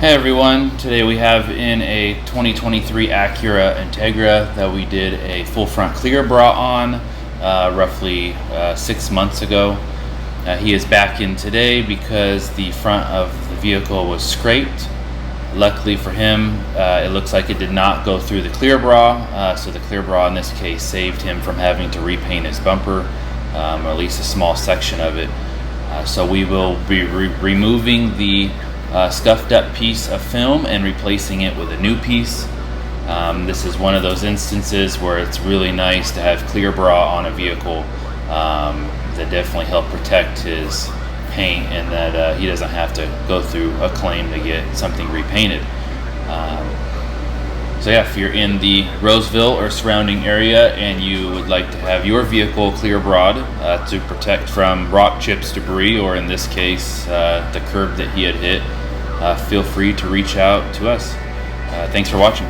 Hey everyone, today we have in a 2023 Acura Integra that we did a full front clear bra on roughly 6 months ago. He is back in today because the front of the vehicle was scraped. Luckily for him, it looks like it did not go through the clear bra, so the clear bra in this case saved him from having to repaint his bumper, or at least a small section of it. So we will be removing the scuffed up piece of film and replacing it with a new piece. This is one of those instances where it's really nice to have clear bra on a vehicle that definitely help protect his paint, and that he doesn't have to go through a claim to get something repainted. So yeah, if you're in the Roseville or surrounding area and you would like to have your vehicle clear bra'd to protect from rock chips, debris, or in this case the curb that he had hit, feel free to reach out to us. Thanks for watching.